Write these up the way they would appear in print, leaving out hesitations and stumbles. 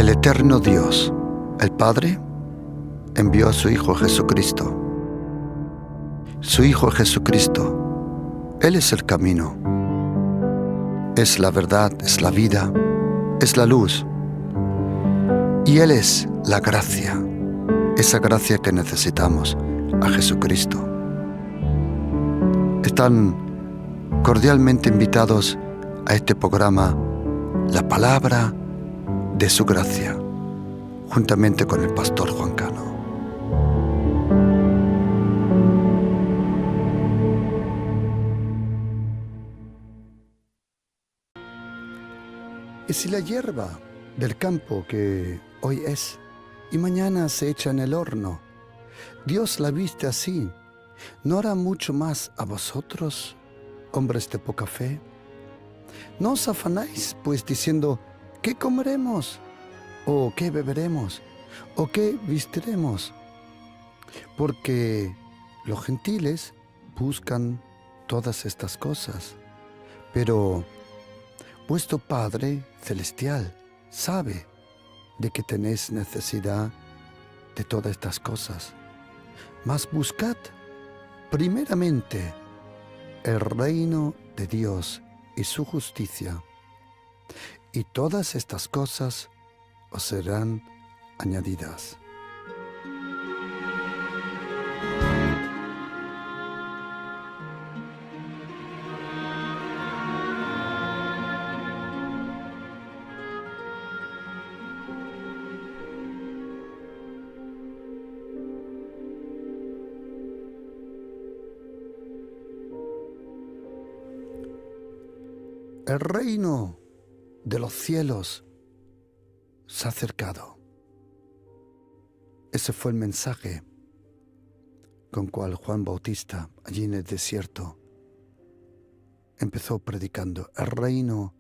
El eterno Dios, el Padre, envió a su Hijo Jesucristo. Su Hijo Jesucristo, Él es el camino, es la verdad, es la vida, es la luz. Y Él es la gracia, esa gracia que necesitamos, a Jesucristo. Están cordialmente invitados a este programa, La Palabra de su Gracia, juntamente con el pastor Juan Cano. Y si la hierba del campo que hoy es y mañana se echa en el horno, Dios la viste así, ¿no hará mucho más a vosotros, hombres de poca fe? No os afanáis, pues, diciendo, ¿qué comeremos? ¿O qué beberemos? ¿O qué vestiremos? Porque los gentiles buscan todas estas cosas, pero vuestro Padre Celestial sabe de que tenéis necesidad de todas estas cosas. Mas buscad primeramente el reino de Dios y su justicia, y todas estas cosas os serán añadidas. El reino de los cielos se ha acercado. Ese fue el mensaje con cual Juan Bautista, allí en el desierto, empezó predicando. El reino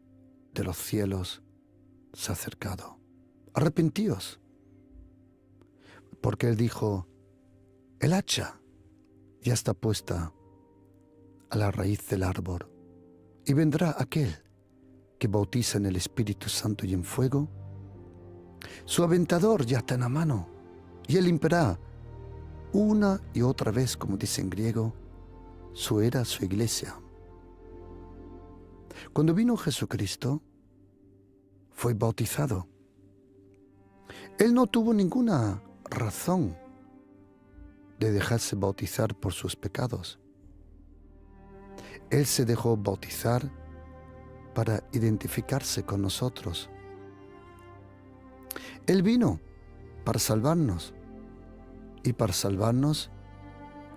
de los cielos se ha acercado. Arrepentíos. Porque él dijo, el hacha ya está puesta a la raíz del árbol. Y vendrá aquel que bautiza en el Espíritu Santo y en fuego. Su aventador ya está en la mano, y él limpiará una y otra vez, como dice en griego, su era, su iglesia. Cuando vino Jesucristo, fue bautizado. Él no tuvo ninguna razón de dejarse bautizar por sus pecados. Él se dejó bautizar para identificarse con nosotros. Él vino para salvarnos, y para salvarnos,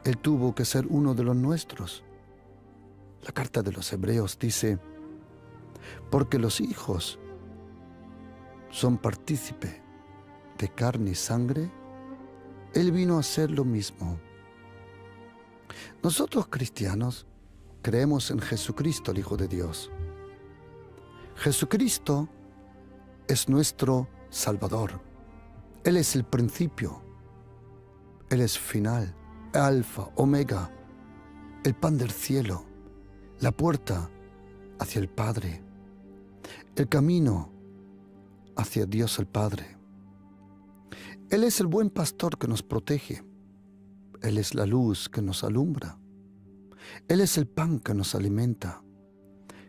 Él tuvo que ser uno de los nuestros. La carta de los Hebreos dice, porque los hijos son partícipe de carne y sangre, Él vino a hacer lo mismo. Nosotros cristianos creemos en Jesucristo, el Hijo de Dios. Jesucristo es nuestro Salvador. Él es el principio. Él es final, alfa, omega, el pan del cielo, la puerta hacia el Padre, el camino hacia Dios el Padre. Él es el buen pastor que nos protege. Él es la luz que nos alumbra. Él es el pan que nos alimenta.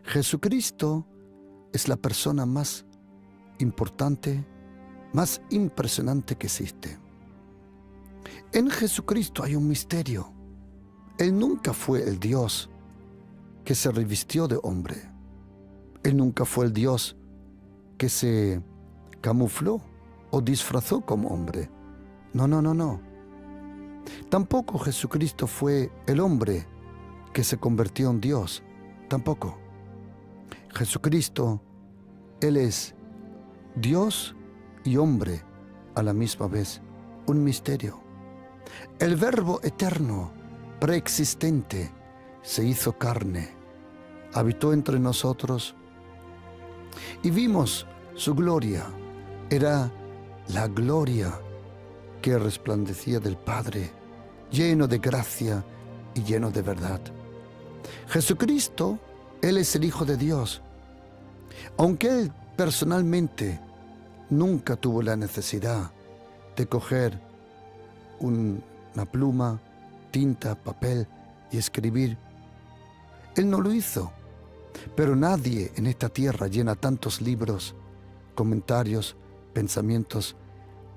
Jesucristo es la persona más importante, más impresionante que existe. En Jesucristo hay un misterio. Él nunca fue el Dios que se revistió de hombre. Él nunca fue el Dios que se camufló o disfrazó como hombre. No. Tampoco Jesucristo fue el hombre que se convirtió en Dios. Tampoco. Jesucristo, Él es Dios y hombre a la misma vez. Un misterio. El Verbo eterno, preexistente, se hizo carne, habitó entre nosotros y vimos su gloria. Era la gloria que resplandecía del Padre, lleno de gracia y lleno de verdad. Jesucristo, Él es el Hijo de Dios. Aunque Él personalmente nunca tuvo la necesidad de coger una pluma, tinta, papel y escribir. Él no lo hizo, pero nadie en esta tierra llena tantos libros, comentarios, pensamientos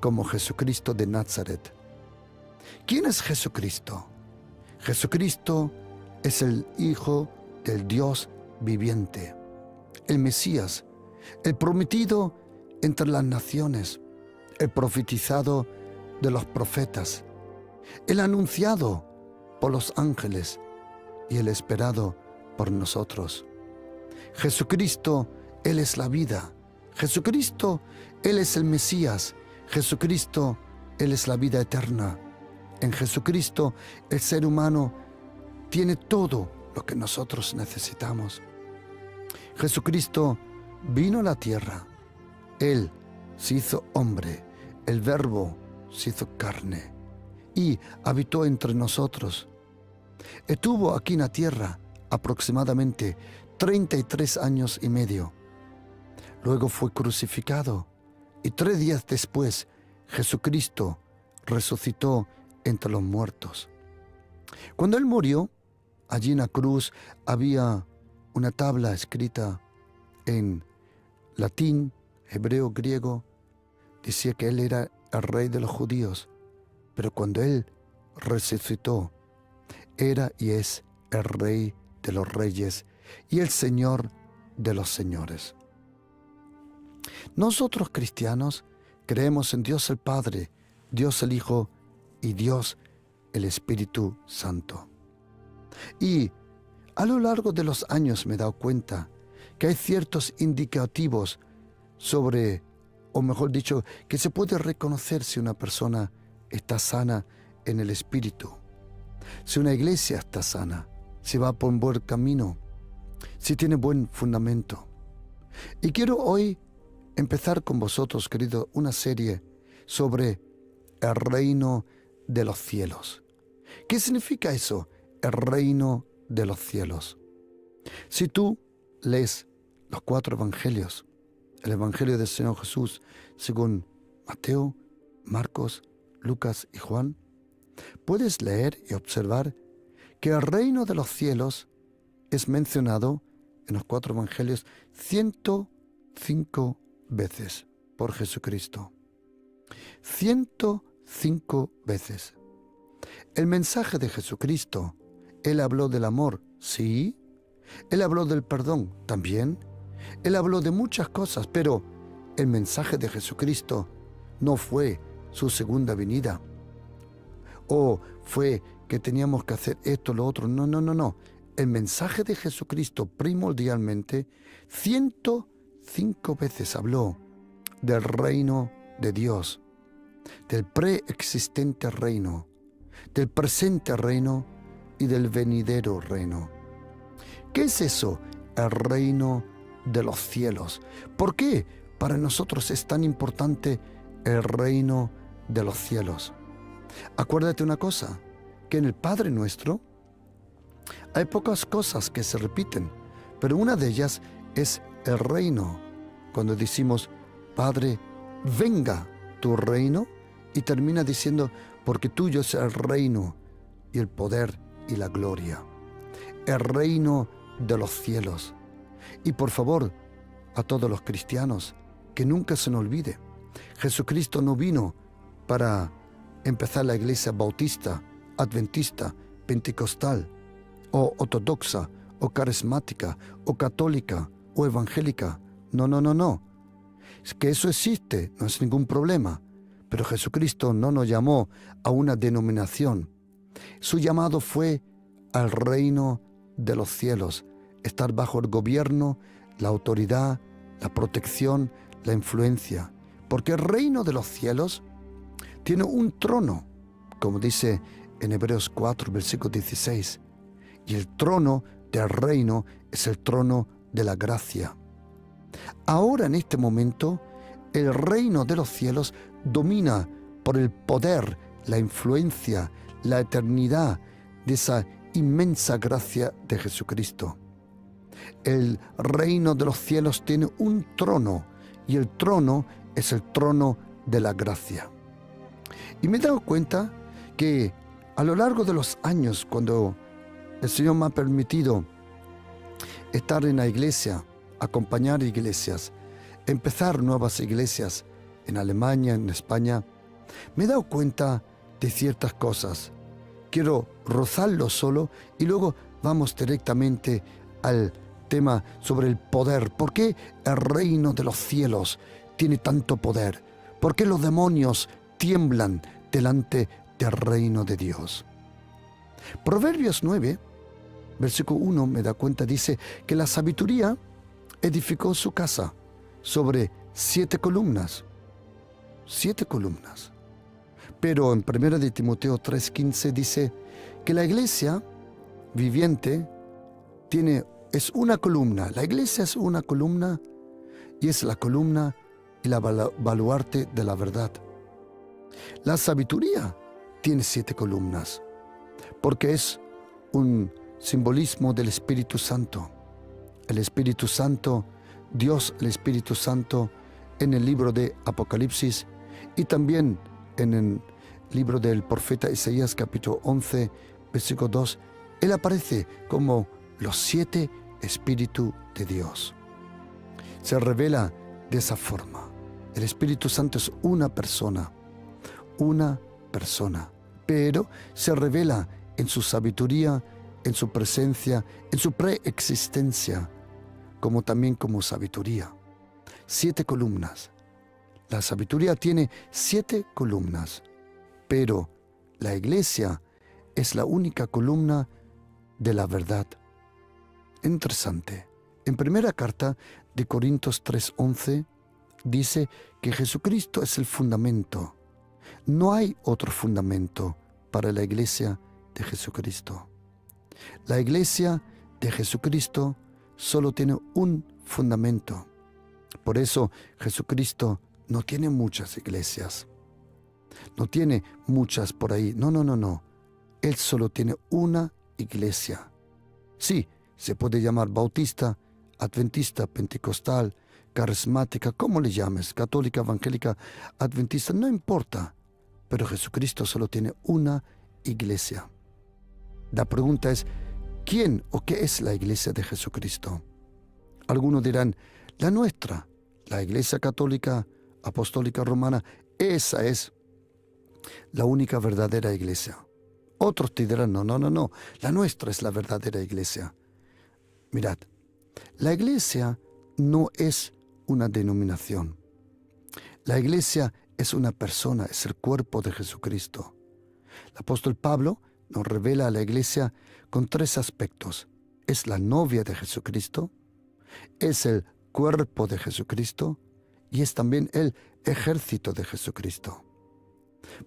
como Jesucristo de Nazaret. ¿Quién es Jesucristo? Jesucristo es el Hijo del Dios viviente, el Mesías, el prometido entre las naciones, el profetizado de los profetas, el anunciado por los ángeles y el esperado por nosotros. Jesucristo, Él es la vida. Jesucristo, Él es el Mesías. Jesucristo, Él es la vida eterna. En Jesucristo, el ser humano tiene todo lo que nosotros necesitamos. Jesucristo vino a la tierra. Él se hizo hombre. El Verbo se hizo carne y habitó entre nosotros. Estuvo aquí en la tierra aproximadamente 33 años y medio. Luego fue crucificado y 3 días después Jesucristo resucitó entre los muertos. Cuando Él murió, allí en la cruz había una tabla escrita en latín, hebreo, griego. Decía que Él era el rey de los judíos, pero cuando Él resucitó, era y es el rey de los reyes y el Señor de los señores. Nosotros cristianos creemos en Dios el Padre, Dios el Hijo y Dios el Espíritu Santo. Y a lo largo de los años me he dado cuenta que hay ciertos indicativos sobre, o mejor dicho, que se puede reconocer si una persona está sana en el Espíritu, si una iglesia está sana, si va por un buen camino, si tiene buen fundamento. Y quiero hoy empezar con vosotros, queridos, una serie sobre el reino de los cielos. ¿Qué significa eso? El reino de los cielos. Si tú lees los 4 evangelios, el evangelio del Señor Jesús según Mateo, Marcos, Lucas y Juan, puedes leer y observar que el reino de los cielos es mencionado en los 4 evangelios 105 veces por Jesucristo. 105 veces. El mensaje de Jesucristo, Él habló del amor, sí. Él habló del perdón, también. Él habló de muchas cosas, pero el mensaje de Jesucristo no fue su segunda venida. O fue que teníamos que hacer esto, lo otro. No. El mensaje de Jesucristo primordialmente 105 veces habló del reino de Dios, del preexistente reino, del presente reino y del venidero reino. ¿Qué es eso? El reino de los cielos. ¿Por qué para nosotros es tan importante el reino de los cielos? Acuérdate una cosa, que en el Padre Nuestro hay pocas cosas que se repiten, pero una de ellas es el reino. Cuando decimos, Padre, venga tu reino, y termina diciendo, porque tuyo es el reino y el poder y la gloria. El reino de los cielos. Y por favor, a todos los cristianos, que nunca se nos olvide, Jesucristo no vino para empezar la iglesia bautista, adventista, pentecostal, o ortodoxa, o carismática, o católica, o evangélica. No. Es que eso existe, no es ningún problema. Pero Jesucristo no nos llamó a una denominación. Su llamado fue al reino de los cielos, estar bajo el gobierno, la autoridad, la protección, la influencia. Porque el reino de los cielos tiene un trono, como dice en Hebreos 4, versículo 16. Y el trono del reino es el trono de la gracia. Ahora, en este momento, el reino de los cielos domina por el poder, la influencia, la eternidad de esa inmensa gracia de Jesucristo. El reino de los cielos tiene un trono, y el trono es el trono de la gracia. Y me he dado cuenta que a lo largo de los años, cuando el Señor me ha permitido estar en la iglesia, acompañar iglesias, empezar nuevas iglesias en Alemania, en España, me he dado cuenta de ciertas cosas. Quiero rozarlo solo y luego vamos directamente al tema sobre el poder. ¿Por qué el reino de los cielos tiene tanto poder? ¿Por qué los demonios tiemblan delante del reino de Dios? Proverbios 9, versículo 1, me da cuenta, dice que la sabiduría edificó su casa sobre 7 columnas. 7 columnas. Pero en 1 de Timoteo 3:15 dice que la iglesia viviente es una columna. La iglesia es una columna y es la columna y la baluarte de la verdad. La sabiduría tiene 7 columnas porque es un simbolismo del Espíritu Santo. El Espíritu Santo, Dios el Espíritu Santo, en el libro de Apocalipsis y también en el libro del profeta Isaías capítulo 11, versículo 2, Él aparece como los 7 Espíritus de Dios. Se revela de esa forma. El Espíritu Santo es una persona, pero se revela en su sabiduría, en su presencia, en su preexistencia, como también como sabiduría. 7 columnas. La sabiduría tiene 7 columnas, pero la iglesia es la única columna de la verdad. Interesante. En primera carta de Corintios 3:11 dice que Jesucristo es el fundamento. No hay otro fundamento para la iglesia de Jesucristo. La iglesia de Jesucristo solo tiene un fundamento. Por eso Jesucristo no tiene muchas iglesias. No tiene muchas por ahí. No. Él solo tiene una iglesia. Sí, se puede llamar bautista, adventista, pentecostal, carismática, como le llames, católica, evangélica, adventista, no importa. Pero Jesucristo solo tiene una iglesia. La pregunta es, ¿quién o qué es la iglesia de Jesucristo? Algunos dirán, la nuestra, la iglesia católica, apostólica romana, esa es la única verdadera iglesia. Otros te dirán, no, la nuestra es la verdadera iglesia. Mirad, la iglesia no es una denominación. La iglesia es una persona, es el cuerpo de Jesucristo. El apóstol Pablo nos revela a la iglesia con 3 aspectos. Es la novia de Jesucristo, es el cuerpo de Jesucristo y es también el ejército de Jesucristo.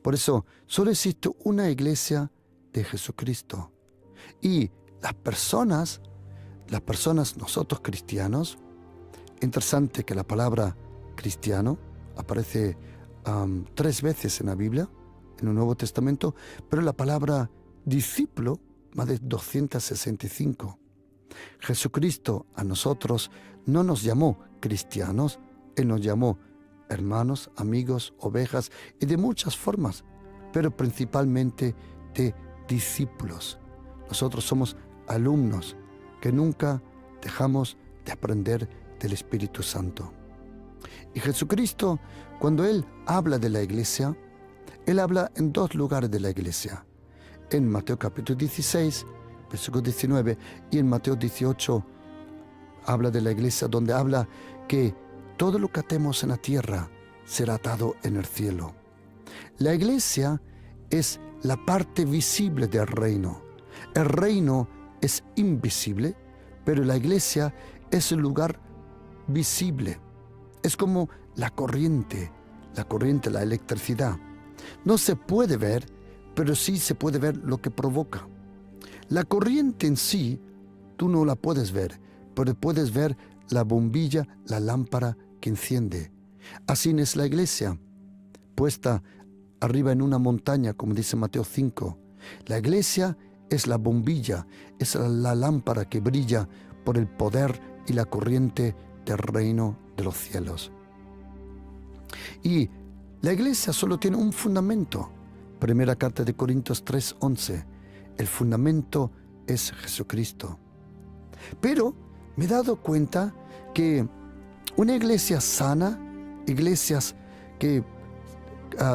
Por eso, solo existe una iglesia de Jesucristo. Y las personas, nosotros cristianos, interesante que la palabra cristiano aparece 3 veces en la Biblia, en el Nuevo Testamento, pero la palabra discípulo más de 265. Jesucristo a nosotros no nos llamó cristianos, Él nos llamó hermanos, amigos, ovejas y de muchas formas, pero principalmente de discípulos. Nosotros somos alumnos que nunca dejamos de aprender del Espíritu Santo. Y Jesucristo, cuando Él habla de la iglesia, Él habla en 2 lugares de la iglesia. En Mateo capítulo 16, versículo 19, y en Mateo 18 habla de la iglesia donde habla que todo lo que atemos en la tierra será atado en el cielo. La iglesia es la parte visible del reino. El reino es invisible, pero la iglesia es el lugar visible. Es como la corriente, la electricidad. No se puede ver, pero sí se puede ver lo que provoca. La corriente en sí, tú no la puedes ver, pero puedes ver la bombilla, la lámpara que enciende. Así es la iglesia, puesta arriba en una montaña, como dice Mateo 5. La iglesia es la bombilla, es la lámpara que brilla por el poder y la corriente del reino de los cielos. Y la iglesia solo tiene un fundamento. Primera carta de Corintios 3:11. El fundamento es Jesucristo. Pero me he dado cuenta que una iglesia sana, iglesias que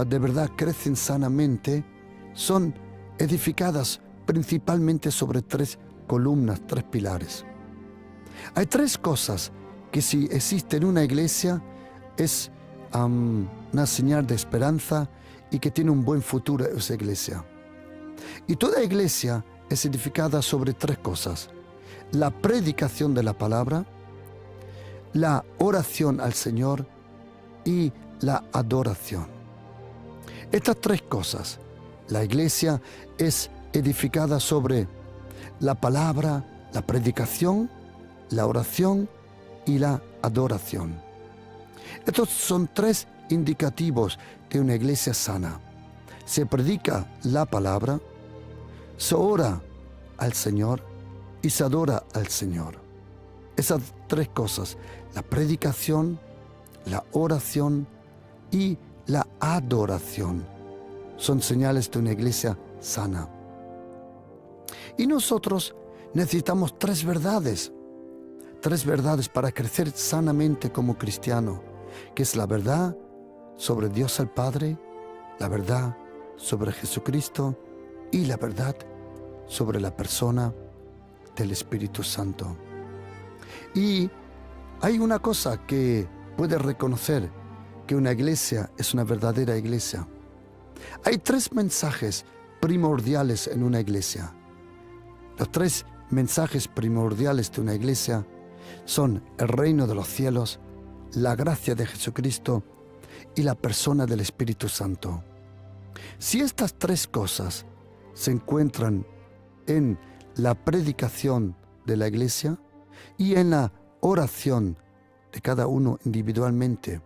de verdad crecen sanamente, son edificadas principalmente sobre 3 columnas, 3 pilares. Hay 3 cosas que si existe en una iglesia es una señal de esperanza y que tiene un buen futuro esa iglesia. Y toda iglesia es edificada sobre 3 cosas: la predicación de la palabra, la oración al Señor y la adoración. Estas 3 cosas, la iglesia es edificada sobre la palabra, la predicación, la oración y la adoración. Estos son 3 indicativos de una iglesia sana. Se predica la palabra, se ora al Señor y se adora al Señor. Esas 3 cosas, la predicación, la oración y la adoración, son señales de una iglesia sana. Y nosotros necesitamos 3 verdades para crecer sanamente como cristiano, que es la verdad sobre Dios el Padre, la verdad sobre Jesucristo y la verdad sobre la persona del Espíritu Santo. Y hay una cosa que puede reconocer que una iglesia es una verdadera iglesia. Hay 3 mensajes primordiales en una iglesia. Los 3 mensajes primordiales de una iglesia son el reino de los cielos, la gracia de Jesucristo y la persona del Espíritu Santo. Si estas 3 cosas se encuentran en la predicación de la iglesia y en la oración de cada uno individualmente,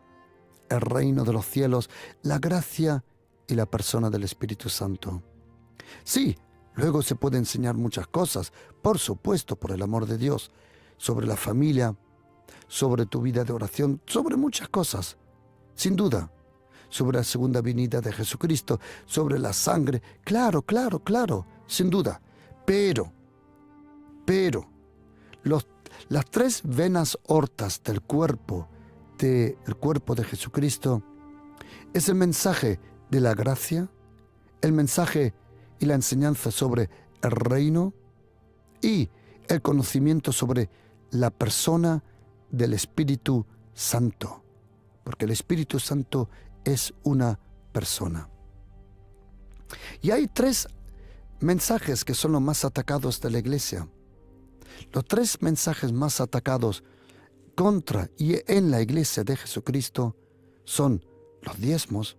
el reino de los cielos, la gracia y la persona del Espíritu Santo. Sí, luego se puede enseñar muchas cosas, por supuesto, por el amor de Dios, sobre la familia, sobre tu vida de oración, sobre muchas cosas, sin duda, sobre la segunda venida de Jesucristo, sobre la sangre, claro, sin duda. Pero, las 3 venas hortas del cuerpo de Jesucristo es el mensaje de la gracia, el mensaje y la enseñanza sobre el reino y el conocimiento sobre la persona del Espíritu Santo, porque el Espíritu Santo es una persona. Y hay 3 mensajes que son los más atacados de la iglesia. Los 3 mensajes más atacados contra y en la iglesia de Jesucristo son los diezmos,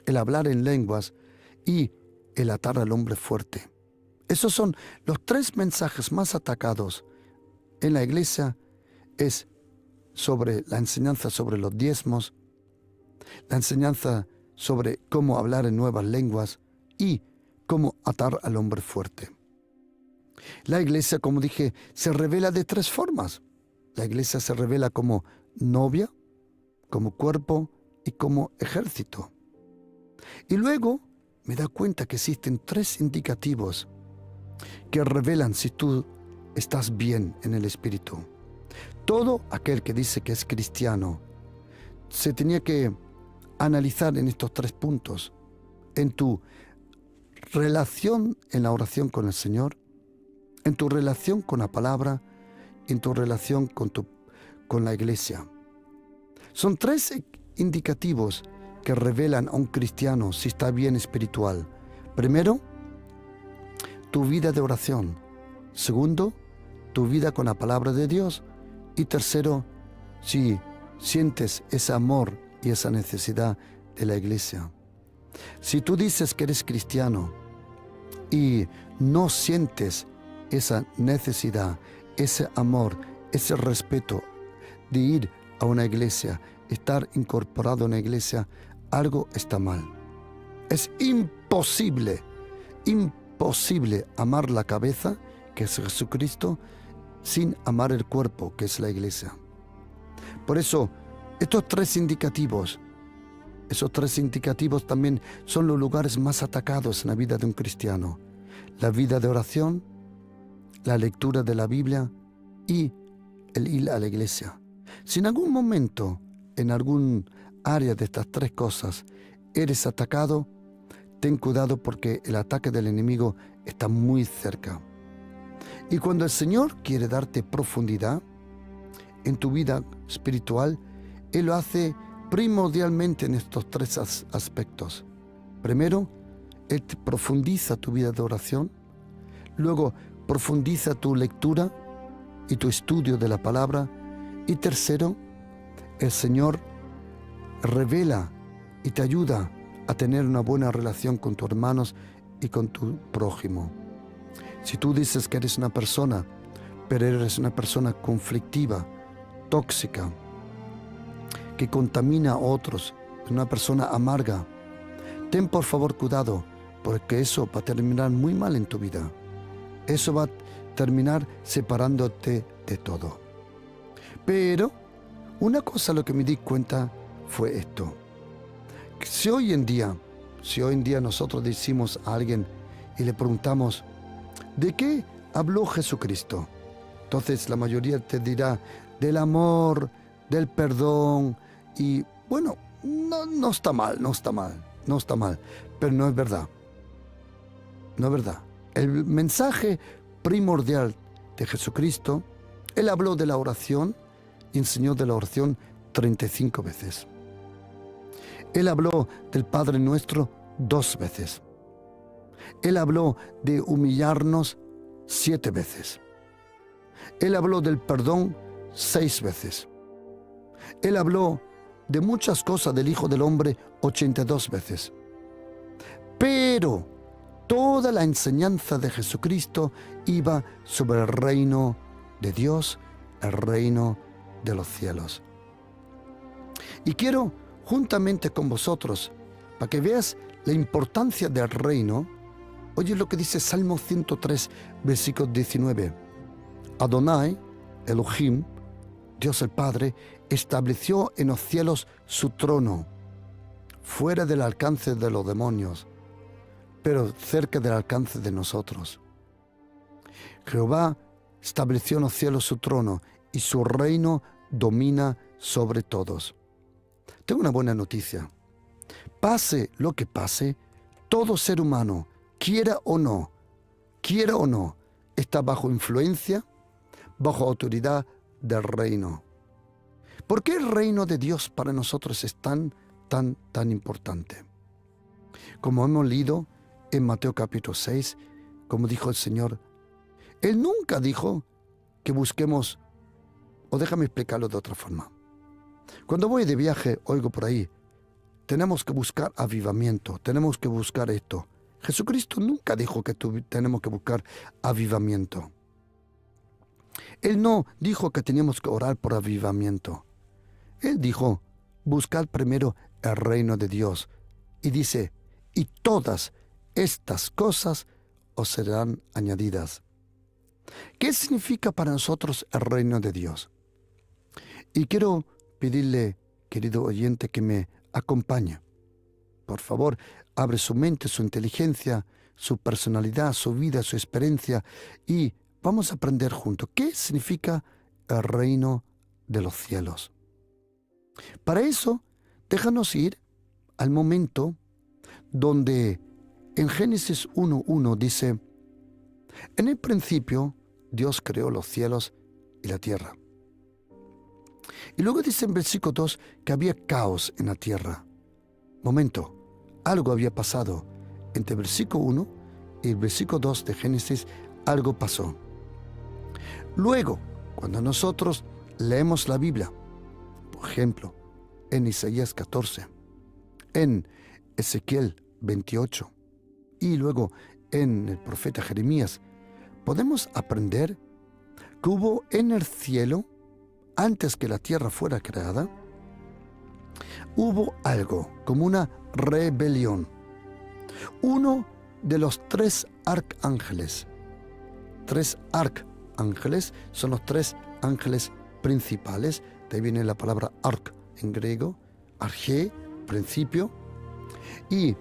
el hablar en lenguas y el atar al hombre fuerte. Esos son los 3 mensajes más atacados en la iglesia. Es sobre la enseñanza sobre los diezmos, la enseñanza sobre cómo hablar en nuevas lenguas y cómo atar al hombre fuerte. La iglesia, como dije, se revela de 3 formas. La iglesia se revela como novia, como cuerpo y como ejército. Y luego me da cuenta que existen 3 indicativos que revelan si tú estás bien en el Espíritu. Todo aquel que dice que es cristiano se tenía que analizar en estos 3 puntos: en tu relación en la oración con el Señor, en tu relación con la palabra, en tu relación con la iglesia. Son 3 indicativos que revelan a un cristiano si está bien espiritual. Primero, tu vida de oración. Segundo, tu vida con la palabra de Dios. Y tercero, si sientes ese amor y esa necesidad de la iglesia. Si tú dices que eres cristiano y no sientes esa necesidad, ese amor, ese respeto de ir a una iglesia, estar incorporado a una iglesia, algo está mal. Es imposible amar la cabeza, que es Jesucristo, sin amar el cuerpo, que es la iglesia. Por eso, estos 3 indicativos Esos tres indicativos también son los lugares más atacados en la vida de un cristiano. La vida de oración, la lectura de la Biblia y el ir a la iglesia. Si en algún momento, en algún área de estas tres cosas, eres atacado, ten cuidado porque el ataque del enemigo está muy cerca. Y cuando el Señor quiere darte profundidad en tu vida espiritual, Él lo hace primordialmente en estos tres aspectos. Primero, Él te profundiza tu vida de oración. Luego, profundiza tu lectura y tu estudio de la palabra. Y tercero, el Señor revela y te ayuda a tener una buena relación con tus hermanos y con tu prójimo. Si tú dices que eres una persona, pero eres una persona conflictiva, tóxica, que contamina a otros, una persona amarga, ten por favor cuidado, porque eso va a terminar muy mal en tu vida. Eso va a terminar separándote de todo. Pero una cosa lo que me di cuenta fue esto. Si hoy en día nosotros decimos a alguien y le preguntamos, ¿de qué habló Jesucristo? Entonces la mayoría te dirá del amor, del perdón y bueno, no está mal, pero no es verdad. No es verdad. El mensaje primordial de Jesucristo, Él habló de la oración y enseñó de la oración 35 veces. Él habló del Padre Nuestro 2 veces. Él habló de humillarnos 7 veces. Él habló del perdón 6 veces. Él habló de muchas cosas del Hijo del Hombre 82 veces. Pero toda la enseñanza de Jesucristo iba sobre el reino de Dios, el reino de los cielos. Y quiero, juntamente con vosotros, para que veas la importancia del reino, oye lo que dice Salmo 103, versículo 19. Adonai, Elohim, Dios el Padre, estableció en los cielos su trono, fuera del alcance de los demonios, pero cerca del alcance de nosotros. Jehová estableció en los cielos su trono y su reino domina sobre todos. Tengo una buena noticia. Pase lo que pase, todo ser humano, quiera o no, está bajo influencia, bajo autoridad del reino. ¿Por qué el reino de Dios para nosotros es tan importante? Como hemos leído en Mateo capítulo 6, como dijo el Señor, Él nunca dijo que busquemos, o déjame explicarlo de otra forma. Cuando voy de viaje, oigo por ahí, tenemos que buscar avivamiento, tenemos que buscar esto. Jesucristo nunca dijo que tenemos que buscar avivamiento. Él no dijo que teníamos que orar por avivamiento. Él dijo, buscad primero el reino de Dios. Y dice, y todas estas cosas os serán añadidas. ¿Qué significa para nosotros el reino de Dios? Y quiero pedirle, querido oyente, que me acompañe. Por favor, abre su mente, su inteligencia, su personalidad, su vida, su experiencia y vamos a aprender juntos qué significa el reino de los cielos. Para eso, déjanos ir al momento donde en Génesis 1:1 dice, en el principio Dios creó los cielos y la tierra. Y luego dice en versículo 2 que había caos en la tierra. Momento, algo había pasado. Entre el versículo 1 y el versículo 2 de Génesis, algo pasó. Luego, cuando nosotros leemos la Biblia, por ejemplo, en Isaías 14, en Ezequiel 28 y luego en el profeta Jeremías, podemos aprender que hubo en el cielo, antes que la tierra fuera creada, hubo algo como una rebelión. Uno de los 3 arcángeles. 3 arcángeles son los 3 ángeles principales. De ahí viene la palabra arc en griego, arge, principio. Y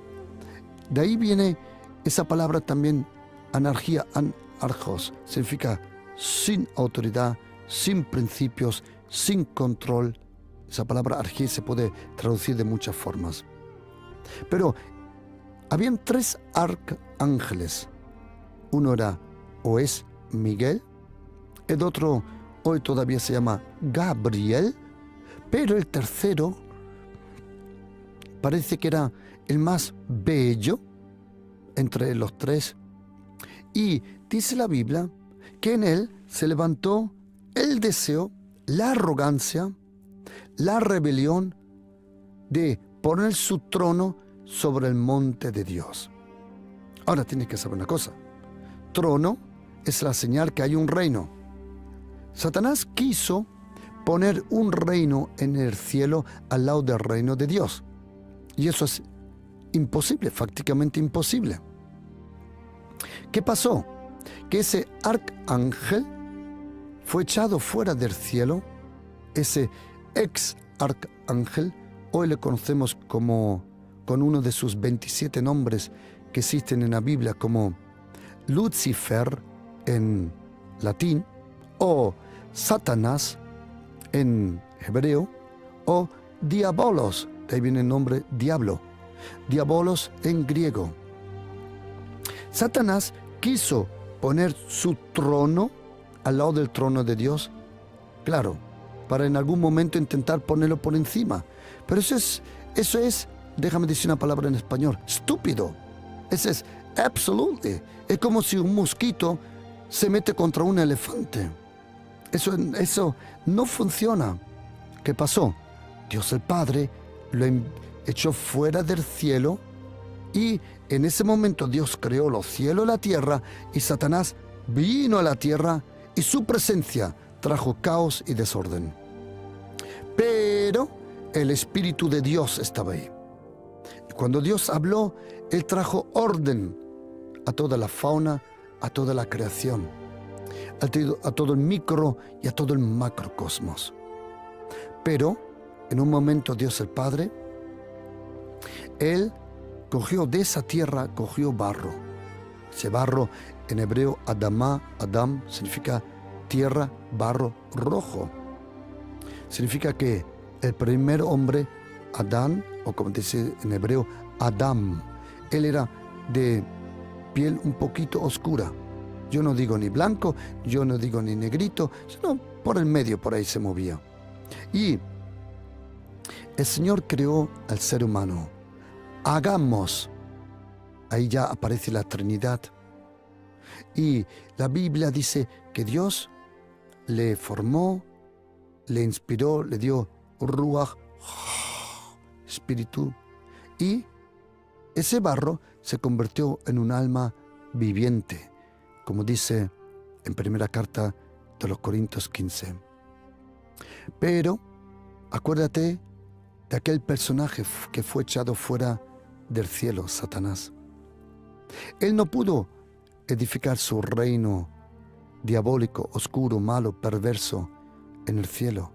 de ahí viene esa palabra también, anarquía, anarchos, significa sin autoridad, sin principios, sin control. Esa palabra arjé se puede traducir de muchas formas. Pero habían 3 arcángeles. Uno era o es Miguel, el otro hoy todavía se llama Gabriel, pero el tercero parece que era el más bello entre los 3. Y dice la Biblia que en él se levantó el deseo, la arrogancia, la rebelión de poner su trono sobre el monte de Dios. Ahora tienes que saber una cosa. Trono es la señal que hay un reino. Satanás quiso poner un reino en el cielo al lado del reino de Dios. Y eso es imposible, prácticamente imposible. ¿Qué pasó? Que ese arcángel fue echado fuera del cielo. Ese ex arcángel, hoy le conocemos como con uno de sus 27 nombres que existen en la Biblia, como Lucifer en latín, o Satanás en hebreo, o Diabolos, de ahí viene el nombre diablo, Diabolos en griego. Satanás quiso poner su trono al lado del trono de Dios, claro, para en algún momento intentar ponerlo por encima. Pero eso es, déjame decir una palabra en español, estúpido. Eso es absolutely. Es como si un mosquito se mete contra un elefante. Eso no funciona. ¿Qué pasó? Dios el Padre lo echó fuera del cielo y en ese momento Dios creó los cielos y la tierra y Satanás vino a la tierra y su presencia trajo caos y desorden. Pero el Espíritu de Dios estaba ahí. Y cuando Dios habló, Él trajo orden a toda la fauna, a toda la creación, a todo el micro y a todo el macrocosmos. Pero en un momento Dios el Padre, Él cogió de esa tierra, cogió barro. Ese barro en hebreo, Adam, significa tierra, barro rojo. Significa que el primer hombre, Adán, o como dice en hebreo, Adam, él era de piel un poquito oscura. Yo no digo ni blanco, yo no digo ni negrito, sino por el medio, por ahí se movía. Y el Señor creó al ser humano. Hagamos. Ahí ya aparece la Trinidad. Y la Biblia dice que Dios le formó, le inspiró, le dio Ruach, espíritu, y ese barro se convirtió en un alma viviente, como dice en primera carta de los Corintios 15. Pero acuérdate de aquel personaje que fue echado fuera del cielo, Satanás. Él no pudo edificar su reino diabólico, oscuro, malo, perverso en el cielo,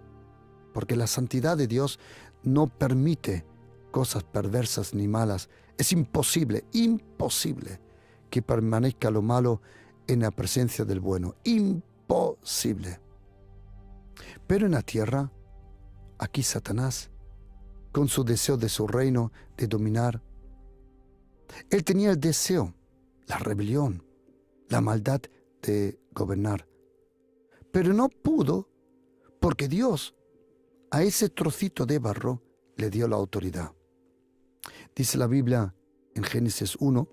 porque la santidad de Dios no permite cosas perversas ni malas. Es imposible que permanezca lo malo en la presencia del bueno. Imposible. Pero en la tierra, aquí Satanás, con su deseo de su reino, de dominar, él tenía el deseo, la rebelión, la maldad de gobernar. Pero no pudo, porque Dios a ese trocito de barro le dio la autoridad. Dice la Biblia en Génesis 1,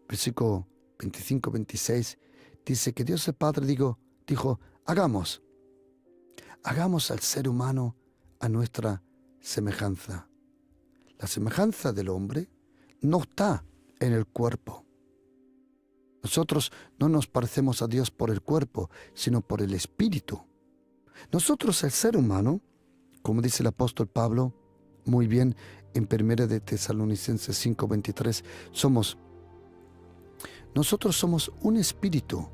versículo 25-26, dice que Dios el Padre dijo, hagamos al ser humano a nuestra semejanza. La semejanza del hombre no está en el cuerpo. Nosotros no nos parecemos a Dios por el cuerpo, sino por el espíritu. Nosotros, el ser humano, como dice el apóstol Pablo, muy bien, en 1 de Tesalonicenses 5:23, nosotros somos un espíritu.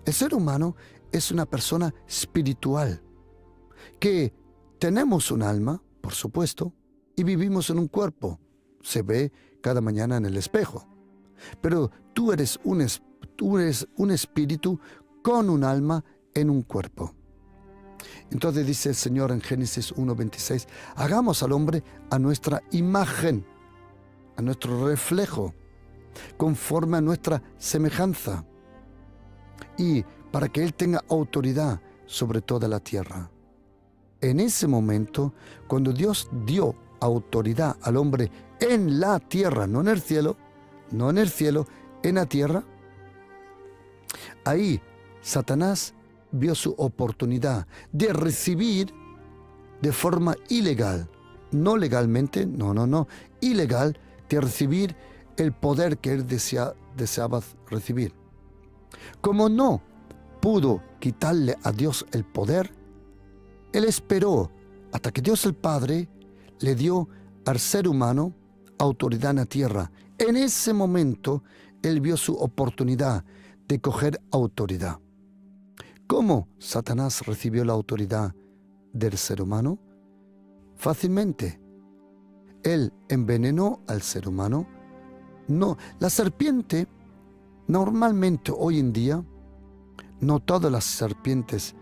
El ser humano es una persona espiritual, que tenemos un alma, por supuesto, y vivimos en un cuerpo. Se ve cada mañana en el espejo. Pero tú eres un espíritu con un alma en un cuerpo. Entonces dice el Señor en Génesis 1:26, hagamos al hombre a nuestra imagen, a nuestro reflejo, conforme a nuestra semejanza, y para que Él tenga autoridad sobre toda la tierra. En ese momento, cuando Dios dio autoridad al hombre en la tierra, no en el cielo, en la tierra, ahí Satanás vio su oportunidad de recibir de forma ilegal, no legalmente, ilegal, de recibir el poder que él deseaba recibir. Como no pudo quitarle a Dios el poder, él esperó hasta que Dios el Padre le dio al ser humano autoridad en la tierra. En ese momento, él vio su oportunidad de coger autoridad. ¿Cómo Satanás recibió la autoridad del ser humano? Fácilmente. Él envenenó al ser humano. No, la serpiente, normalmente hoy en día, no todas las serpientes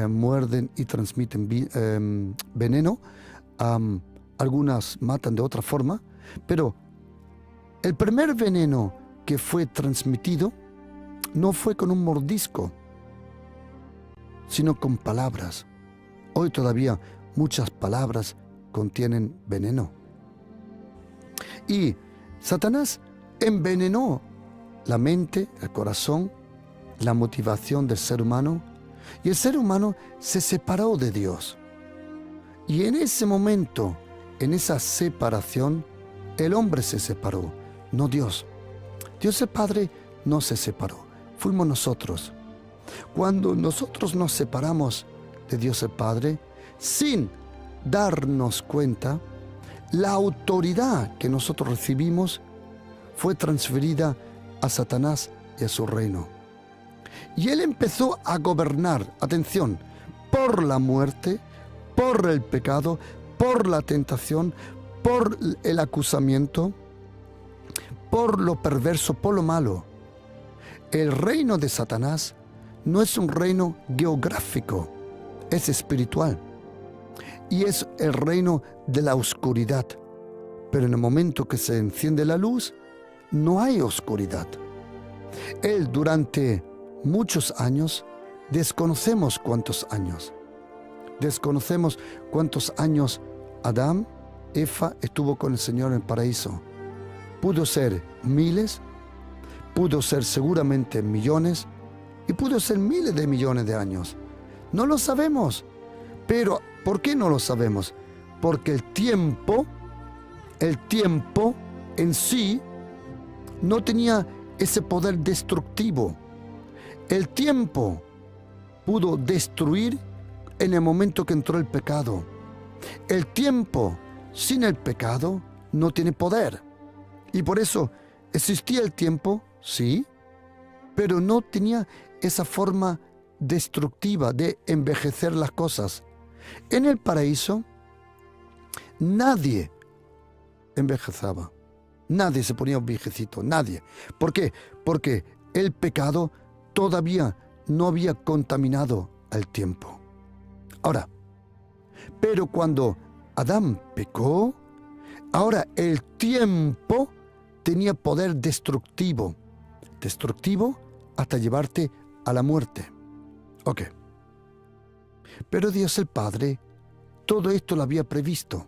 muerden y transmiten veneno. Algunas matan de otra forma, pero el primer veneno que fue transmitido no fue con un mordisco, sino con palabras. Hoy todavía muchas palabras contienen veneno. Y Satanás envenenó la mente, el corazón, la motivación del ser humano, y el ser humano se separó de Dios. Y en ese momento, en esa separación, el hombre se separó, no Dios. Dios el Padre no se separó, fuimos nosotros. Cuando nosotros nos separamos de Dios el Padre, sin darnos cuenta, la autoridad que nosotros recibimos fue transferida a Satanás y a su reino. Y él empezó a gobernar, atención, por la muerte, por el pecado, por la tentación, por el acusamiento, por lo perverso, por lo malo. El reino de Satanás no es un reino geográfico, es espiritual. Y es el reino de la oscuridad. Pero en el momento que se enciende la luz, no hay oscuridad. Él durante muchos años, desconocemos cuántos años Adán, Eva estuvo con el Señor en el paraíso. Pudo ser miles, pudo ser seguramente millones, y pudo ser miles de millones de años. No lo sabemos. Pero, ¿por qué no lo sabemos? Porque el tiempo en sí no tenía ese poder destructivo. El tiempo pudo destruir en el momento que entró el pecado. El tiempo sin el pecado no tiene poder. Y por eso existía el tiempo, sí, pero no tenía esa forma destructiva de envejecer las cosas. En el paraíso, nadie envejezaba. Nadie se ponía un viejecito, nadie. ¿Por qué? Porque el pecado todavía no había contaminado al tiempo. Ahora, pero cuando Adán pecó, ahora el tiempo tenía poder destructivo hasta llevarte a la muerte. Ok. Pero Dios el Padre, todo esto lo había previsto.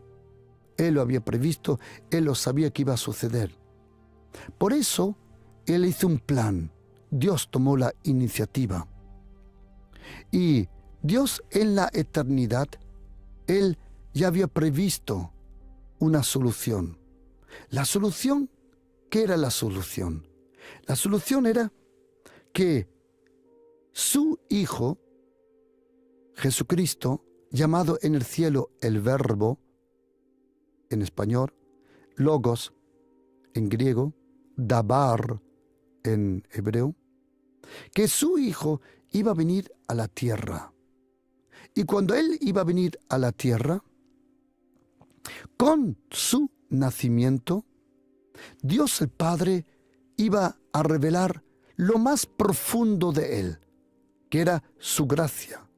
Él lo había previsto, Él lo sabía que iba a suceder. Por eso, Él hizo un plan. Dios tomó la iniciativa. Y Dios en la eternidad, Él ya había previsto una solución. La solución, ¿qué era la solución? La solución era que su Hijo, Jesucristo, llamado en el cielo el Verbo, en español, Logos en griego, Dabar en hebreo, que su Hijo iba a venir a la tierra. Y cuando Él iba a venir a la tierra, con su nacimiento, Dios el Padre iba a revelar lo más profundo de Él, que era su gracia,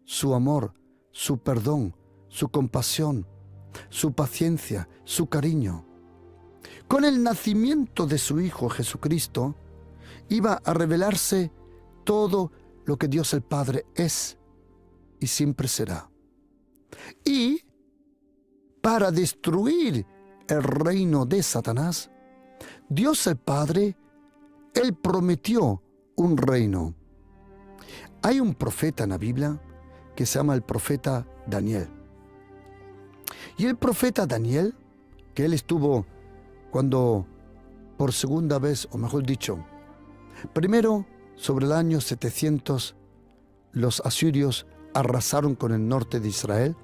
su amor, su perdón, su compasión, su paciencia, su cariño. Con el nacimiento de su Hijo Jesucristo, iba a revelarse todo lo que Dios el Padre es y siempre será. Y para destruir el reino de Satanás, Dios el Padre, Él prometió un reino. Hay un profeta en la Biblia que se llama el profeta Daniel. Y el profeta Daniel, que él estuvo cuando por segunda vez, o mejor dicho, primero sobre el año 700, los asirios arrasaron con el norte de Israel,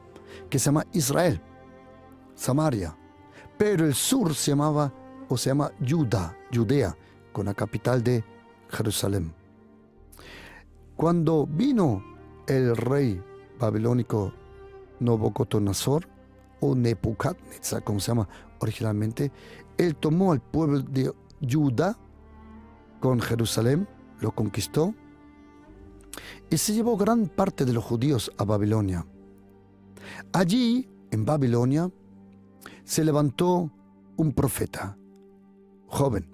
que se llama Israel, Samaria. Pero el sur se llama Judea, con la capital de Jerusalén. Cuando vino el rey babilónico Nabucodonosor, o Nebuchadnezzar, como se llama originalmente, él tomó al pueblo de Judá con Jerusalén, lo conquistó y se llevó gran parte de los judíos a Babilonia. Allí, en Babilonia, se levantó un profeta, joven,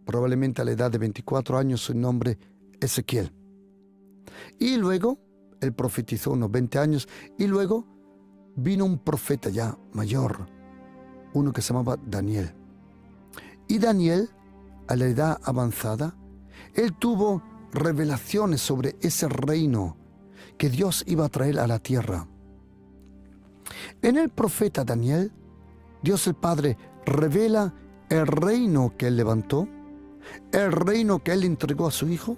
probablemente a la edad de 24 años, su nombre Ezequiel. Y luego, él profetizó unos 20 años, y luego vino un profeta ya mayor, uno que se llamaba Daniel. Y Daniel, a la edad avanzada, él tuvo revelaciones sobre ese reino que Dios iba a traer a la tierra. En el profeta Daniel, Dios el Padre revela el reino que él levantó, el reino que él entregó a su Hijo,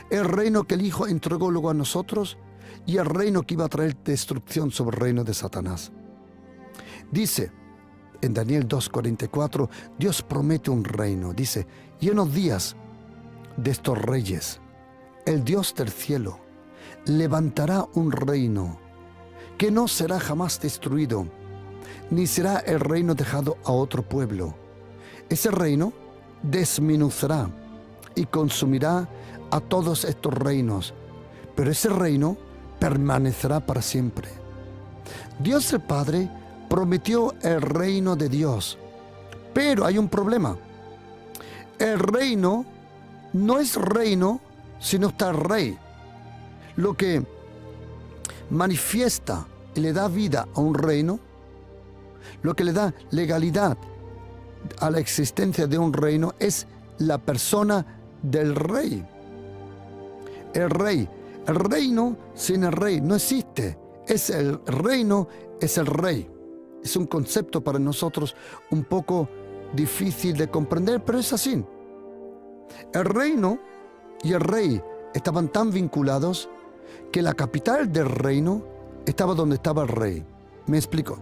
el reino que el Hijo entregó luego a nosotros y el reino que iba a traer destrucción sobre el reino de Satanás. Dice en Daniel 2:44, Dios promete un reino. Dice, y en los días de estos reyes, el Dios del cielo levantará un reino que no será jamás destruido, ni será el reino dejado a otro pueblo. Ese reino desmenuzará y consumirá a todos estos reinos, pero ese reino permanecerá para siempre. Dios el Padre prometió el reino de Dios, pero hay un problema. El reino no es reino si no está el rey. Lo que manifiesta y le da vida a un reino, lo que le da legalidad a la existencia de un reino, es la persona del rey. El rey. El reino sin el rey no existe. El reino es el rey. Es un concepto para nosotros un poco difícil de comprender, pero es así. El reino y el rey estaban tan vinculados que la capital del reino estaba donde estaba el rey. Me explico.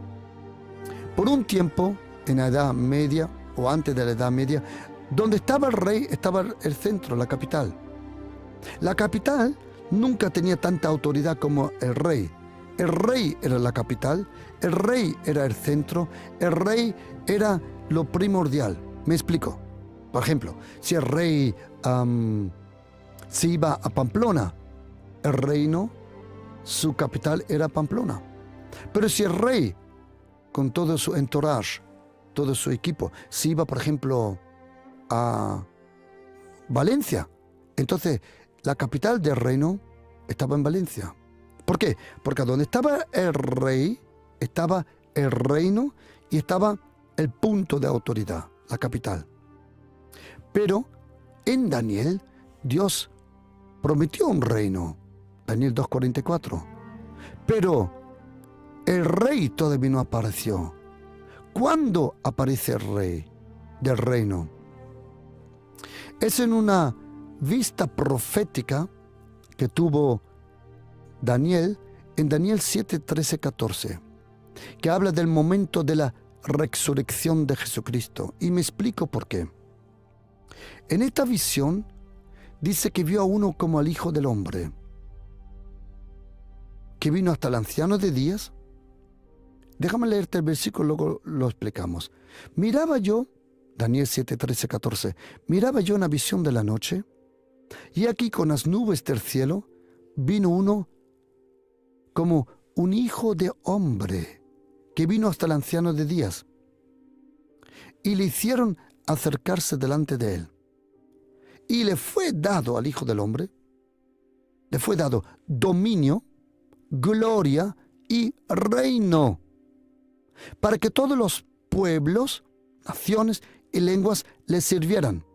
Por un tiempo, en la Edad Media o antes de la Edad Media, donde estaba el rey estaba el centro, la capital. La capital nunca tenía tanta autoridad como el rey. El rey era la capital, el rey era el centro, el rey era lo primordial. Me explico. Por ejemplo, si el rey se iba a Pamplona, el reino, su capital era Pamplona. Pero si el rey, con todo su entourage, todo su equipo, se iba, por ejemplo, a Valencia, entonces la capital del reino estaba en Valencia. ¿Por qué? Porque donde estaba el rey, estaba el reino y estaba el punto de autoridad, la capital. Pero en Daniel, Dios prometió un reino, Daniel 2:44. Pero el rey todavía no apareció. ¿Cuándo aparece el rey del reino? Es en una vista profética que tuvo Daniel en Daniel 7, 13, 14, que habla del momento de la resurrección de Jesucristo. Y me explico por qué. En esta visión dice que vio a uno como al Hijo del Hombre, que vino hasta el anciano de días, Déjame leerte el versículo, luego lo explicamos. Miraba yo, Daniel 7, 13, 14, miraba yo una visión de la noche, y aquí con las nubes del cielo vino uno como un hijo de hombre, que vino hasta el anciano de días, y le hicieron acercarse delante de él. Y le fue dado al Hijo del Hombre, le fue dado dominio, gloria y reino, para que todos los pueblos, naciones y lenguas le sirvieran.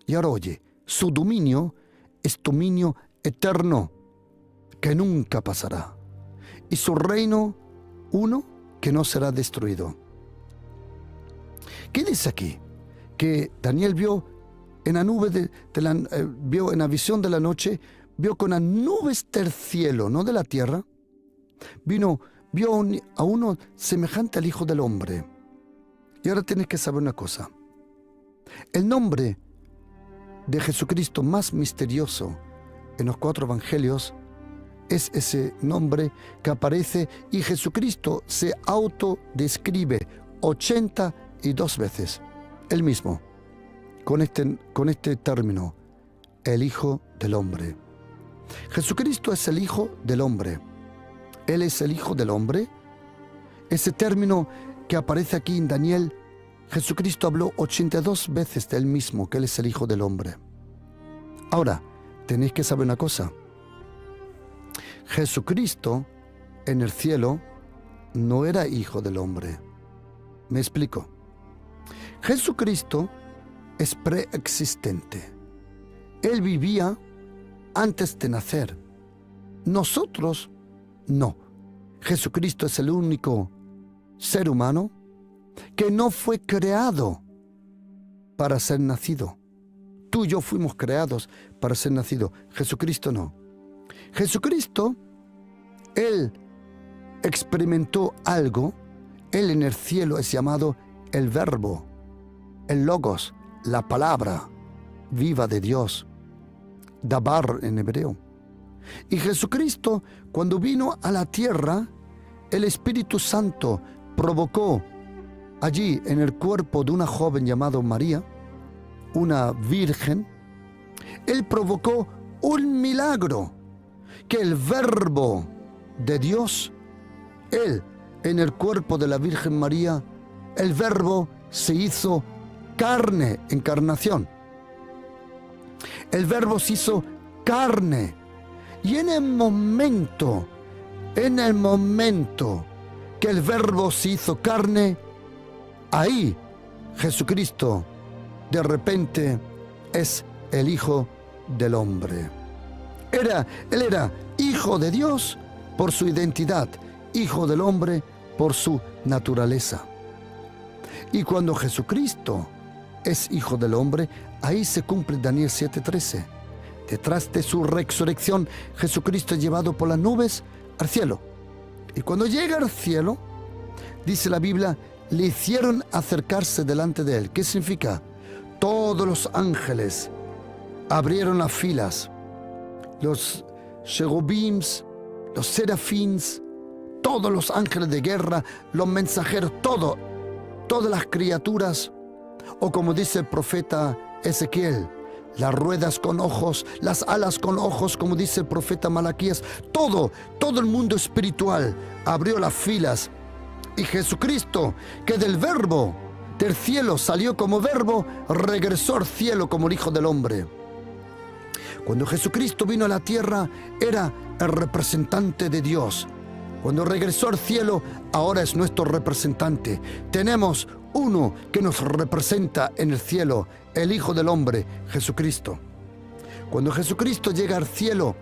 Y ahora oye, su dominio es dominio eterno, que nunca pasará, y su reino uno que no será destruido. ¿Qué dice aquí? Que Daniel vio en la nube vio en la visión de la noche, vio con las nubes del cielo, no de la tierra, vio a uno semejante al Hijo del Hombre. Y ahora tienes que saber una cosa. El nombre de Jesucristo más misterioso en los 4 evangelios es ese nombre que aparece, y Jesucristo se autodescribe 82 veces, él mismo, con este término, el Hijo del Hombre. Jesucristo es el Hijo del Hombre. Él es el Hijo del Hombre. Ese término que aparece aquí en Daniel, Jesucristo habló 82 veces de él mismo, que él es el Hijo del Hombre. Ahora, tenéis que saber una cosa. Jesucristo en el cielo no era Hijo del Hombre. Me explico. Jesucristo es preexistente. Él vivía antes de nacer. Nosotros no. Jesucristo es el único ser humano que no fue creado para ser nacido. Tú y yo fuimos creados para ser nacidos. Jesucristo no. Jesucristo, Él experimentó algo. Él en el cielo es llamado el Verbo, el Logos, la palabra viva de Dios, Dabar en hebreo. Y Jesucristo, cuando vino a la tierra, el Espíritu Santo provocó allí en el cuerpo de una joven llamada María, una virgen. Él provocó un milagro, que el Verbo de Dios, Él en el cuerpo de la Virgen María, el Verbo se hizo carne, encarnación. El Verbo se hizo carne. Y en el momento que el Verbo se hizo carne, ahí Jesucristo de repente es el Hijo del Hombre. Él era Hijo de Dios por su identidad, Hijo del Hombre por su naturaleza. Y cuando Jesucristo es Hijo del Hombre, ahí se cumple Daniel 7:13. Detrás de su resurrección, Jesucristo es llevado por las nubes al cielo. Y cuando llega al cielo, dice la Biblia, le hicieron acercarse delante de él. ¿Qué significa? Todos los ángeles abrieron las filas. Los cherubims, los serafines, todos los ángeles de guerra, los mensajeros, todas las criaturas, o como dice el profeta Ezequiel, las ruedas con ojos, las alas con ojos, como dice el profeta Malaquías, todo el mundo espiritual abrió las filas. Y Jesucristo, que del Verbo, del cielo salió como Verbo, regresó al cielo como el Hijo del Hombre. Cuando Jesucristo vino a la tierra, era el representante de Dios. Cuando regresó al cielo, ahora es nuestro representante. Tenemos uno que nos representa en el cielo, el Hijo del Hombre, Jesucristo. Cuando Jesucristo llega al cielo,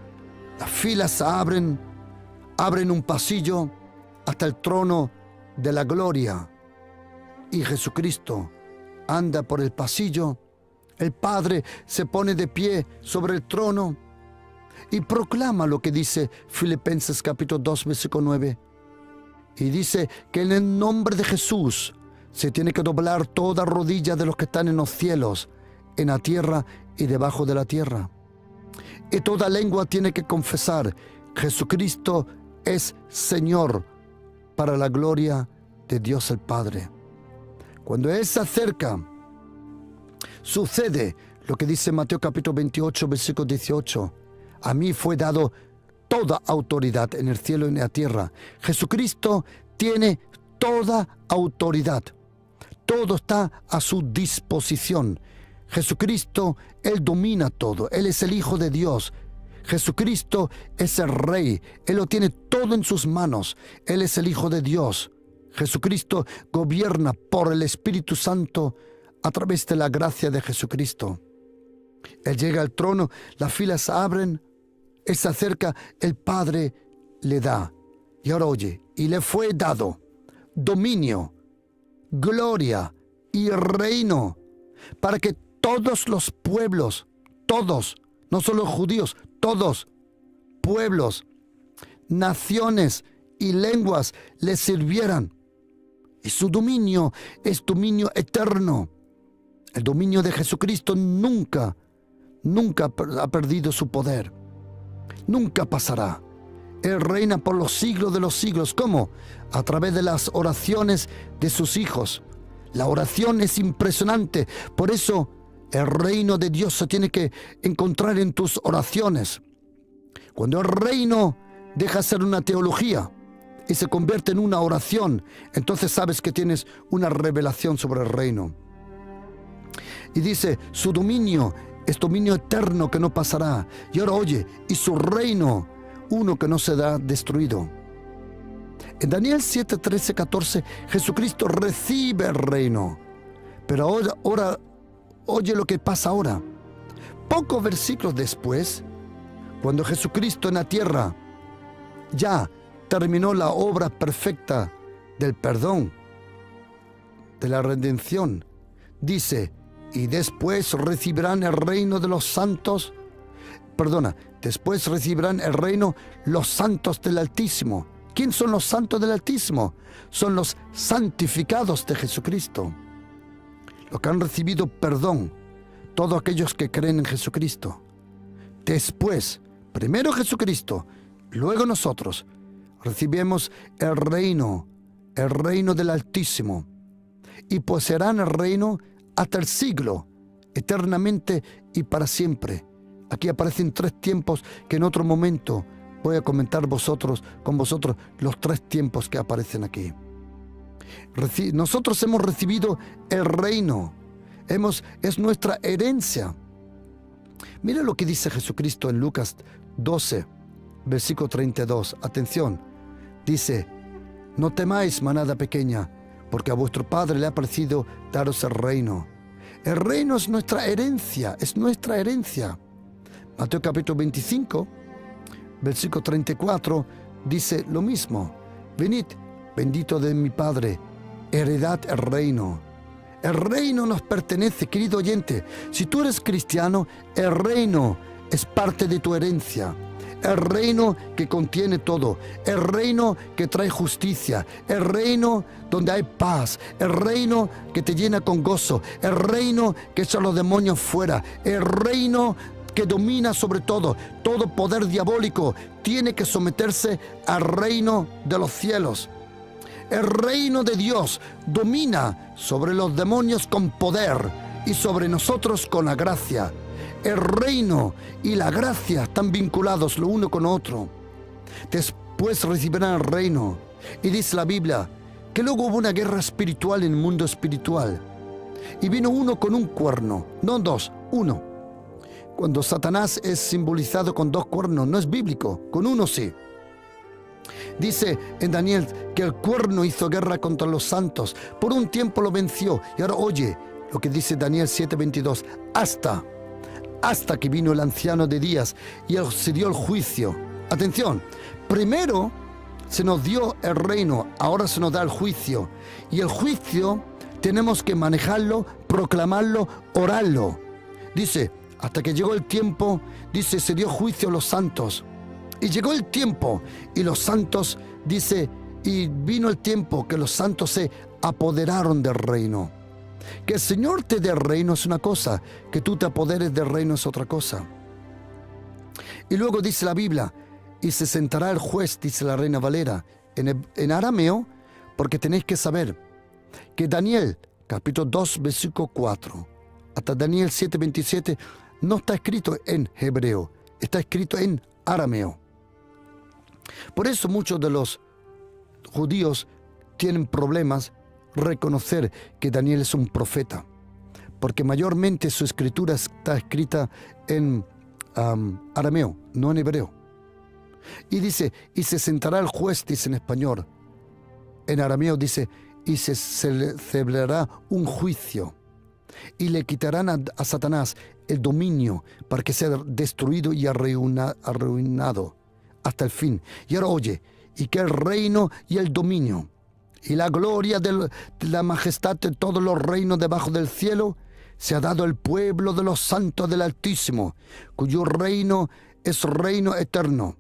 las filas se abren un pasillo hasta el trono de la gloria. Y Jesucristo anda por el pasillo. El Padre se pone de pie sobre el trono y proclama lo que dice Filipenses capítulo 2, versículo 9. Y dice que en el nombre de Jesús se tiene que doblar toda rodilla de los que están en los cielos, en la tierra y debajo de la tierra. Y toda lengua tiene que confesar: Jesucristo es Señor, para la gloria de Dios el Padre. Cuando Él se acerca, sucede lo que dice Mateo capítulo 28, versículo 18. A mí fue dado toda autoridad en el cielo y en la tierra. Jesucristo tiene toda autoridad. Todo está a su disposición. Jesucristo, Él domina todo. Él es el Hijo de Dios. Jesucristo es el Rey. Él lo tiene todo en sus manos. Él es el Hijo de Dios. Jesucristo gobierna por el Espíritu Santo a través de la gracia de Jesucristo. Él llega al trono, las filas se abren, Él se acerca, el Padre le da. Y ahora oye, y le fue dado dominio, gloria y reino para que todos los pueblos, todos, no solo judíos, todos, pueblos, naciones y lenguas le sirvieran. Y su dominio es dominio eterno. El dominio de Jesucristo nunca ha perdido su poder. Nunca pasará. Él reina por los siglos de los siglos. ¿Cómo? A través de las oraciones de sus hijos. La oración es impresionante. Por eso el reino de Dios se tiene que encontrar en tus oraciones. Cuando el reino deja de ser una teología y se convierte en una oración, entonces sabes que tienes una revelación sobre el reino. Y dice, su dominio es dominio eterno que no pasará. Y ahora oye, y su reino, uno que no será destruido. En Daniel 7, 13, 14, Jesucristo recibe el reino. Pero ahora oye lo que pasa ahora. Pocos versículos después, cuando Jesucristo en la tierra ya terminó la obra perfecta del perdón, de la redención, dice, y después recibirán el reino de los santos, después recibirán el reino los santos del Altísimo. ¿Quién son los santos del Altísimo? Son los santificados de Jesucristo, los que han recibido perdón, todos aquellos que creen en Jesucristo. Después, primero Jesucristo, luego nosotros, recibimos el reino del Altísimo, y poseerán el reino hasta el siglo, eternamente y para siempre. Aquí aparecen 3 tiempos que en otro momento voy a comentar con vosotros los 3 tiempos que aparecen aquí. Nosotros hemos recibido el reino, es nuestra herencia. Mira lo que dice Jesucristo en Lucas 12, versículo 32. Atención, dice, no temáis, manada pequeña, porque a vuestro Padre le ha parecido daros el reino. El reino es nuestra herencia, Mateo capítulo 25, versículo 34, dice lo mismo. Venid, bendito de mi Padre, heredad el reino. El reino nos pertenece, querido oyente. Si tú eres cristiano, el reino es parte de tu herencia. El reino que contiene todo, el reino que trae justicia, el reino donde hay paz, el reino que te llena con gozo, el reino que echa a los demonios fuera, el reino que domina sobre todo poder diabólico tiene que someterse al reino de los cielos. El reino de Dios domina sobre los demonios con poder y sobre nosotros con la gracia. El reino y la gracia están vinculados lo uno con otro. Después recibirán el reino. Y dice la Biblia que luego hubo una guerra espiritual en el mundo espiritual. Y vino uno con un cuerno, no 2, 1. Cuando Satanás es simbolizado con 2 cuernos, no es bíblico, con 1 sí. Dice en Daniel que el cuerno hizo guerra contra los santos. Por un tiempo lo venció. Y ahora oye lo que dice Daniel 7:22. Hasta que vino el anciano de días y se dio el juicio. Atención, primero se nos dio el reino, ahora se nos da el juicio. Y el juicio tenemos que manejarlo, proclamarlo, orarlo. Dice, hasta que llegó el tiempo, dice, se dio juicio a los santos. Y llegó el tiempo, y los santos, dice, y vino el tiempo que los santos se apoderaron del reino. Que el Señor te dé reino es una cosa, que tú te apoderes del reino es otra cosa. Y luego dice la Biblia, y se sentará el juez, dice la Reina Valera, en arameo, porque tenéis que saber que Daniel, capítulo 2, versículo 4, hasta Daniel 7, 27, no está escrito en hebreo, está escrito en arameo. Por eso muchos de los judíos tienen problemas reconocer que Daniel es un profeta, porque mayormente su escritura está escrita en arameo, no en hebreo. Y dice, y se sentará el juez, dice en español. En arameo dice, y se celebrará un juicio, y le quitarán a Satanás el dominio para que sea destruido y arruinado hasta el fin. Y ahora oye, y que el reino y el dominio y la gloria de la majestad de todos los reinos debajo del cielo se ha dado al pueblo de los santos del Altísimo, cuyo reino es reino eterno,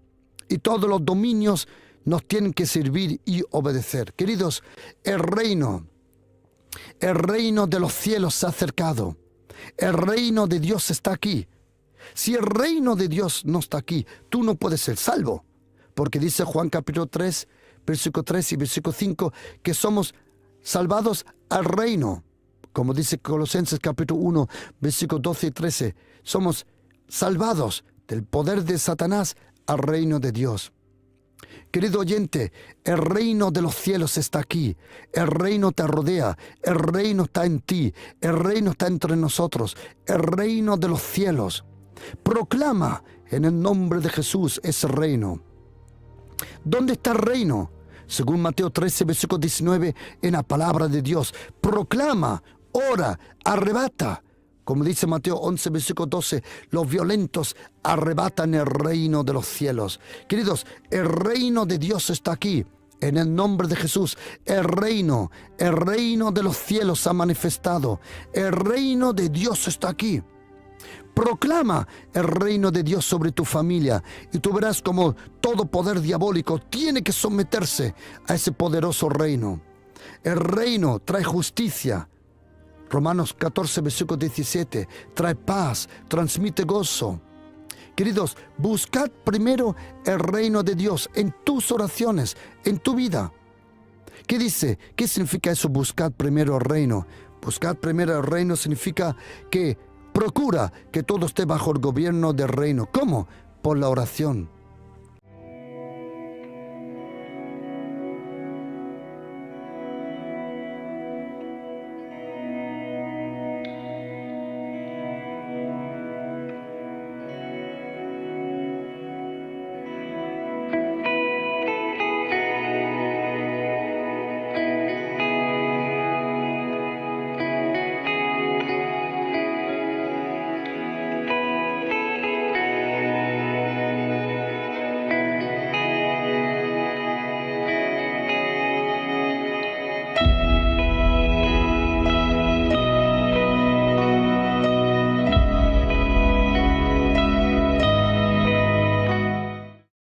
y todos los dominios nos tienen que servir y obedecer. Queridos, el reino de los cielos se ha acercado. El reino de Dios está aquí. Si el reino de Dios no está aquí, tú no puedes ser salvo. Porque dice Juan capítulo 3, versículo 3 y versículo 5, que somos salvados al reino. Como dice Colosenses capítulo 1, versículos 12 y 13, somos salvados del poder de Satanás al reino de Dios. Querido oyente, el reino de los cielos está aquí, el reino te rodea, el reino está en ti, el reino está entre nosotros, el reino de los cielos. Proclama en el nombre de Jesús ese reino. ¿Dónde está el reino? Según Mateo 13, versículo 19, en la palabra de Dios. Proclama, ora, arrebata. Como dice Mateo 11, versículo 12, los violentos arrebatan el reino de los cielos. Queridos, el reino de Dios está aquí. En el nombre de Jesús, el reino de los cielos se ha manifestado. El reino de Dios está aquí. Proclama el reino de Dios sobre tu familia y tú verás como todo poder diabólico tiene que someterse a ese poderoso reino. El reino trae justicia. Romanos 14, versículo 17, trae paz, transmite gozo. Queridos, buscad primero el reino de Dios en tus oraciones, en tu vida. ¿Qué dice? ¿Qué significa eso? Buscad primero el reino. Buscad primero el reino significa que procura que todo esté bajo el gobierno del reino. ¿Cómo? Por la oración.